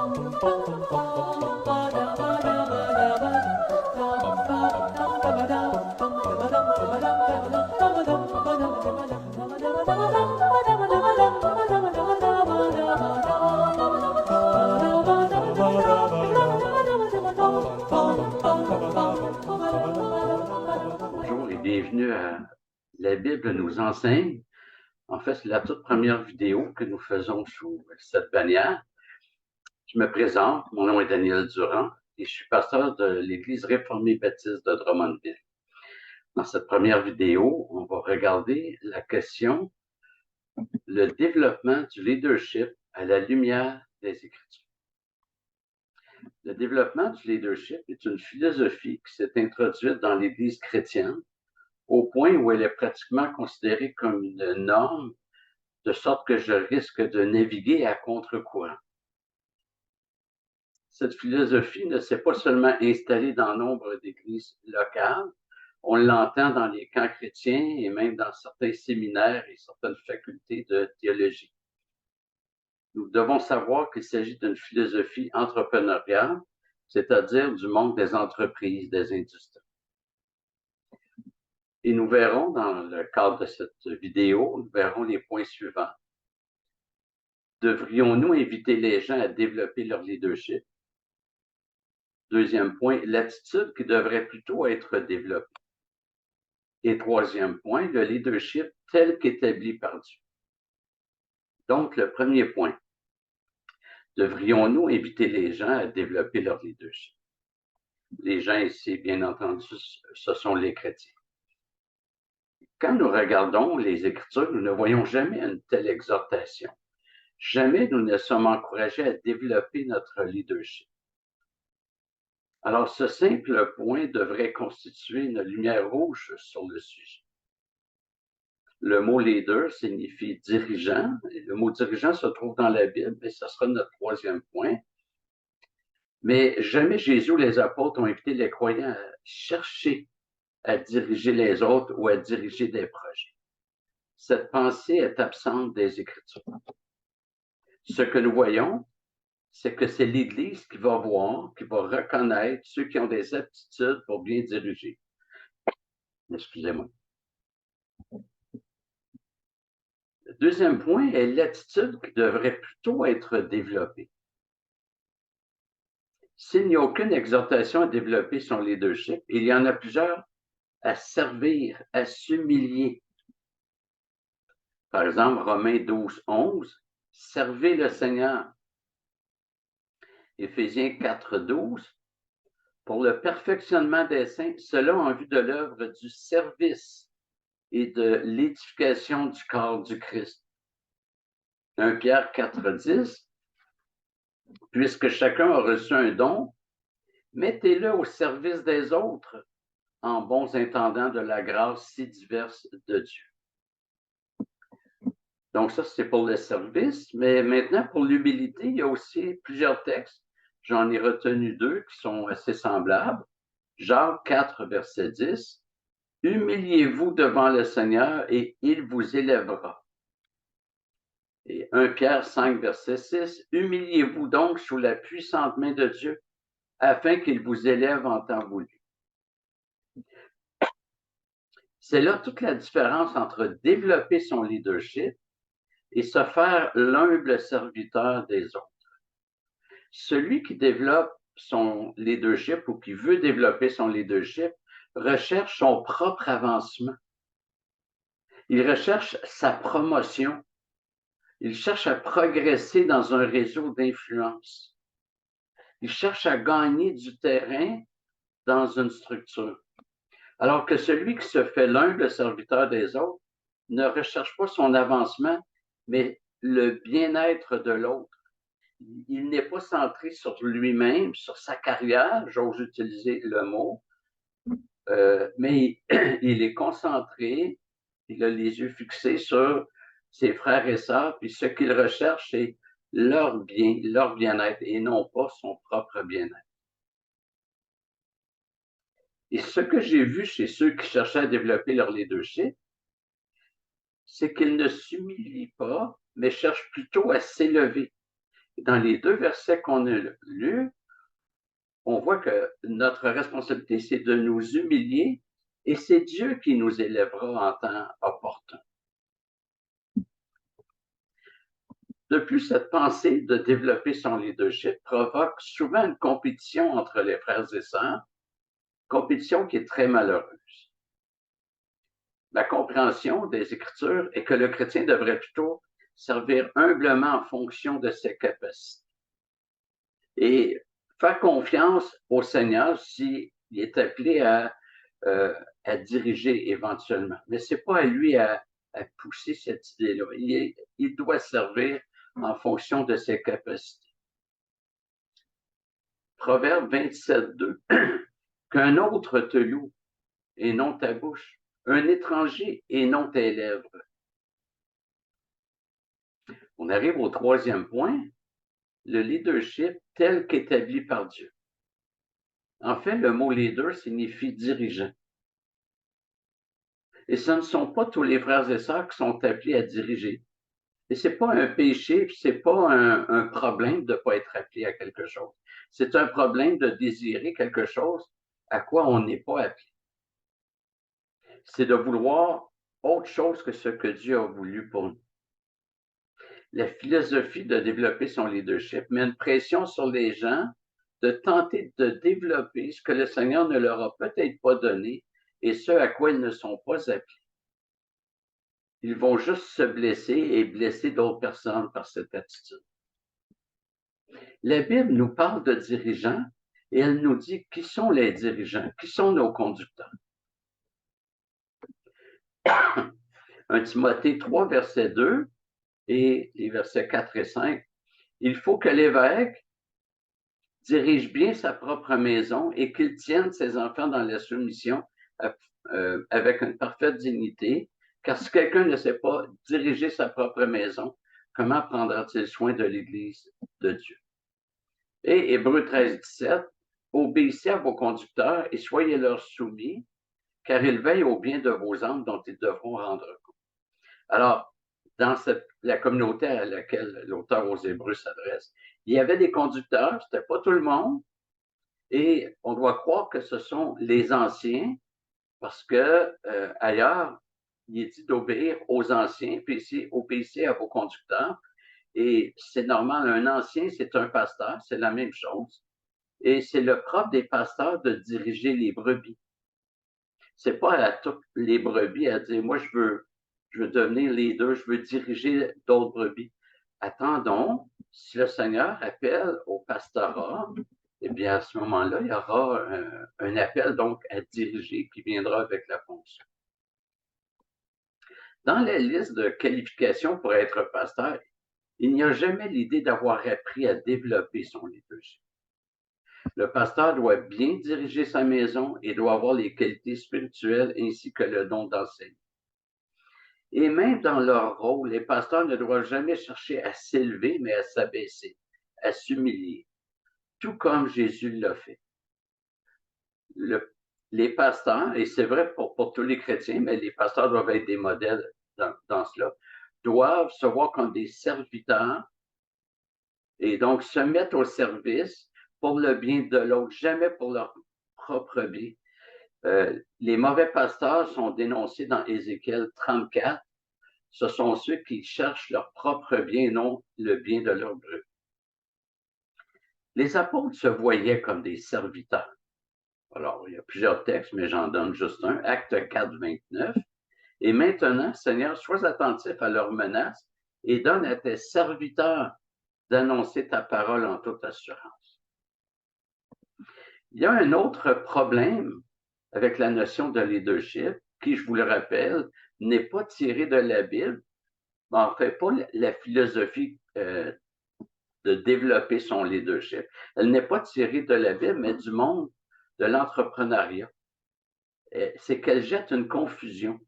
Bonjour et bienvenue à La Bible nous enseigne. En fait, c'est la toute première vidéo que nous faisons sous cette bannière. Je me présente, mon nom est Daniel Durand et je suis pasteur de l'Église réformée baptiste de Drummondville. Dans cette première vidéo, on va regarder la question « Le développement du leadership à la lumière des Écritures ». Le développement du leadership est une philosophie qui s'est introduite dans l'Église chrétienne au point où elle est pratiquement considérée comme une norme, de sorte que je risque de naviguer à contre-courant. Cette philosophie ne s'est pas seulement installée dans nombre d'églises locales, on l'entend dans les camps chrétiens et même dans certains séminaires et certaines facultés de théologie. Nous devons savoir qu'il s'agit d'une philosophie entrepreneuriale, c'est-à-dire du monde des entreprises, des industries. Et nous verrons, dans le cadre de cette vidéo, nous verrons les points suivants. Devrions-nous inviter les gens à développer leur leadership? Deuxième point, l'attitude qui devrait plutôt être développée. Et troisième point, le leadership tel qu'établi par Dieu. Donc, le premier point, devrions-nous inviter les gens à développer leur leadership? Les gens ici, bien entendu, ce sont les chrétiens. Quand nous regardons les Écritures, nous ne voyons jamais une telle exhortation. Jamais nous ne sommes encouragés à développer notre leadership. Alors, ce simple point devrait constituer une lumière rouge sur le sujet. Le mot leader signifie dirigeant, et le mot dirigeant se trouve dans la Bible, et ce sera notre troisième point. Mais jamais Jésus ou les apôtres ont invité les croyants à chercher à diriger les autres ou à diriger des projets. Cette pensée est absente des Écritures. Ce que nous voyons, c'est que c'est l'Église qui va voir, qui va reconnaître ceux qui ont des aptitudes pour bien diriger. Excusez-moi. Le deuxième point est l'attitude qui devrait plutôt être développée. S'il n'y a aucune exhortation à développer son leadership, il y en a plusieurs à servir, à s'humilier. Par exemple, Romains 12, 11, servez le Seigneur. Éphésiens 4, 12, pour le perfectionnement des saints, cela en vue de l'œuvre du service et de l'édification du corps du Christ. 1 Pierre 4, 10, puisque chacun a reçu un don, mettez-le au service des autres en bons intendants de la grâce si diverse de Dieu. Donc ça, c'est pour le service, mais maintenant, pour l'humilité, il y a aussi plusieurs textes. J'en ai retenu deux qui sont assez semblables. Jacques 4, verset 10. Humiliez-vous devant le Seigneur et il vous élèvera. Et 1 Pierre 5, verset 6. Humiliez-vous donc sous la puissante main de Dieu afin qu'il vous élève en temps voulu. C'est là toute la différence entre développer son leadership et se faire l'humble serviteur des autres. Celui qui développe son leadership ou qui veut développer son leadership recherche son propre avancement. Il recherche sa promotion. Il cherche à progresser dans un réseau d'influence. Il cherche à gagner du terrain dans une structure. Alors que celui qui se fait l'humble serviteur des autres ne recherche pas son avancement, mais le bien-être de l'autre. Il n'est pas centré sur lui-même, sur sa carrière, j'ose utiliser le mot, mais il est concentré, il a les yeux fixés sur ses frères et sœurs, puis ce qu'il recherche, c'est leur bien, leur bien-être, et non pas son propre bien-être. Et ce que j'ai vu chez ceux qui cherchaient à développer leur leadership, c'est qu'ils ne s'humilient pas, mais cherchent plutôt à s'élever. Dans les deux versets qu'on a lus, on voit que notre responsabilité, c'est de nous humilier et c'est Dieu qui nous élèvera en temps opportun. De plus, cette pensée de développer son leadership provoque souvent une compétition entre les frères et sœurs, compétition qui est très malheureuse. La compréhension des Écritures est que le chrétien devrait plutôt servir humblement en fonction de ses capacités et faire confiance au Seigneur s'il est appelé à diriger éventuellement. Mais ce n'est pas à lui à pousser cette idée-là. Il doit servir en fonction de ses capacités. Proverbe 27, 2. Qu'un autre te loue et non ta bouche, un étranger et non tes lèvres. On arrive au troisième point, le leadership tel qu'établi par Dieu. En fait, le mot leader signifie dirigeant. Et ce ne sont pas tous les frères et sœurs qui sont appelés à diriger. Et ce n'est pas un péché, ce n'est pas un problème de ne pas être appelé à quelque chose. C'est un problème de désirer quelque chose à quoi on n'est pas appelé. C'est de vouloir autre chose que ce que Dieu a voulu pour nous. La philosophie de développer son leadership met une pression sur les gens de tenter de développer ce que le Seigneur ne leur a peut-être pas donné et ce à quoi ils ne sont pas appelés. Ils vont juste se blesser et blesser d'autres personnes par cette attitude. La Bible nous parle de dirigeants et elle nous dit qui sont les dirigeants, qui sont nos conducteurs. 1 Timothée 3, verset 2 et les versets 4 et 5. Il faut que l'évêque dirige bien sa propre maison et qu'il tienne ses enfants dans la soumission avec une parfaite dignité, car si quelqu'un ne sait pas diriger sa propre maison, comment prendra-t-il soin de l'Église de Dieu? Et Hébreux 13, 17, obéissez à vos conducteurs et soyez-leur soumis, car ils veillent au bien de vos âmes dont ils devront rendre compte. Alors, dans la communauté à laquelle l'auteur aux Hébreux s'adresse, il y avait des conducteurs, ce n'était pas tout le monde, et on doit croire que ce sont les anciens, parce que ailleurs, il est dit d'obéir aux anciens, puis ici, obéissez à vos conducteurs. Et c'est normal, un ancien, c'est un pasteur, c'est la même chose. Et c'est le propre des pasteurs de diriger les brebis. C'est pas à toutes les brebis à dire, moi, je veux devenir leader, je veux diriger d'autres brebis. Attendons, si le Seigneur appelle au pastorat, eh bien, à ce moment-là, il y aura un appel donc à diriger qui viendra avec la fonction. Dans la liste de qualifications pour être pasteur, il n'y a jamais l'idée d'avoir appris à développer son leadership. Le pasteur doit bien diriger sa maison et doit avoir les qualités spirituelles ainsi que le don d'enseigner. Et même dans leur rôle, les pasteurs ne doivent jamais chercher à s'élever, mais à s'abaisser, à s'humilier, tout comme Jésus l'a fait. Les pasteurs, et c'est vrai pour tous les chrétiens, mais les pasteurs doivent être des modèles dans cela, doivent se voir comme des serviteurs et donc se mettre au service pour le bien de l'autre, jamais pour leur propre bien. Les mauvais pasteurs sont dénoncés dans Ézéchiel 34. Ce sont ceux qui cherchent leur propre bien, non le bien de leur brebis. Les apôtres se voyaient comme des serviteurs. Alors, il y a plusieurs textes, mais j'en donne juste un. Acte 4, 29. Et maintenant, Seigneur, sois attentif à leurs menaces et donne à tes serviteurs d'annoncer ta parole en toute assurance. Il y a un autre problème avec la notion de leadership, qui, je vous le rappelle, n'est pas tiré de la Bible, mais en fait pas la philosophie de développer son leadership. Elle n'est pas tirée de la Bible, mais du monde de l'entrepreneuriat. C'est qu'elle jette une confusion.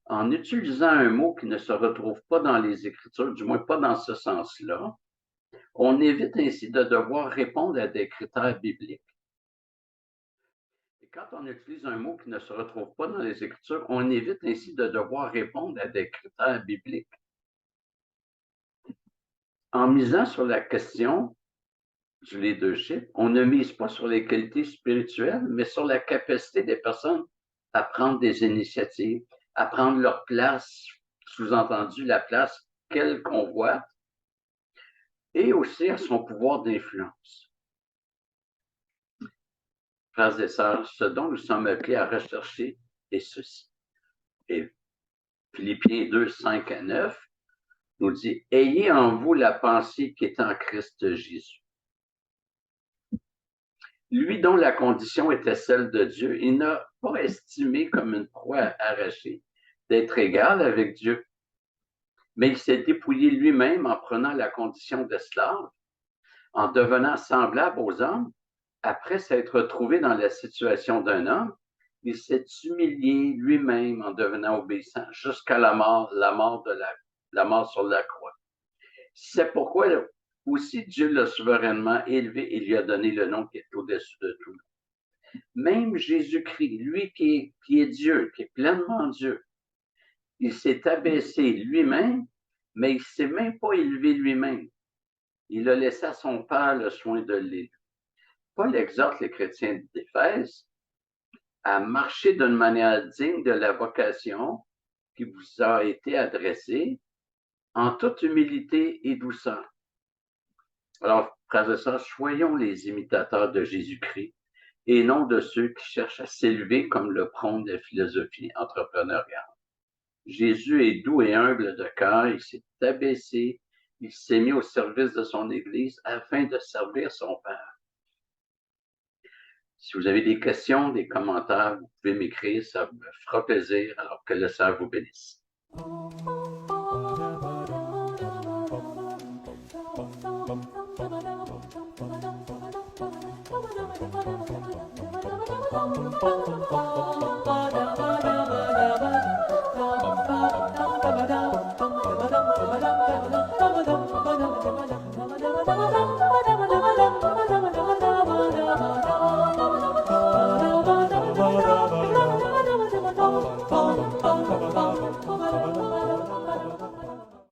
En utilisant un mot qui ne se retrouve pas dans les Écritures, du moins pas dans ce sens-là, on évite ainsi de devoir répondre à des critères bibliques. Et quand on utilise un mot qui ne se retrouve pas dans les Écritures, on évite ainsi de devoir répondre à des critères bibliques. En misant sur la question du leadership, on ne mise pas sur les qualités spirituelles, mais sur la capacité des personnes à prendre des initiatives, à prendre leur place, sous-entendu la place qu'elles convoitent, et aussi à son pouvoir d'influence. Frères et sœurs, ce dont nous sommes appelés à rechercher est ceci. Et Philippiens 2, 5 à 9 nous dit « Ayez en vous la pensée qui est en Christ Jésus. Lui dont la condition était celle de Dieu, il n'a pas estimé comme une proie arrachée d'être égal avec Dieu, mais il s'est dépouillé lui-même en prenant la condition d'esclave, en devenant semblable aux hommes. Après s'être trouvé dans la situation d'un homme, il s'est humilié lui-même en devenant obéissant jusqu'à la mort la mort sur la croix. C'est pourquoi aussi Dieu l'a souverainement élevé et lui a donné le nom qui est au-dessus de tout. Même Jésus-Christ, lui qui est Dieu, qui est pleinement Dieu, il s'est abaissé lui-même, mais il ne s'est même pas élevé lui-même. Il a laissé à son Père le soin de l'élever. Paul exhorte les chrétiens d'Éphèse à marcher d'une manière digne de la vocation qui vous a été adressée, en toute humilité et douceur. Alors, frères et sœurs, soyons les imitateurs de Jésus-Christ et non de ceux qui cherchent à s'élever comme le prône la philosophie entrepreneuriale. Jésus est doux et humble de cœur, il s'est abaissé, il s'est mis au service de son Église afin de servir son Père. Si vous avez des questions, des commentaires, vous pouvez m'écrire, ça me fera plaisir, alors que le Seigneur vous bénisse.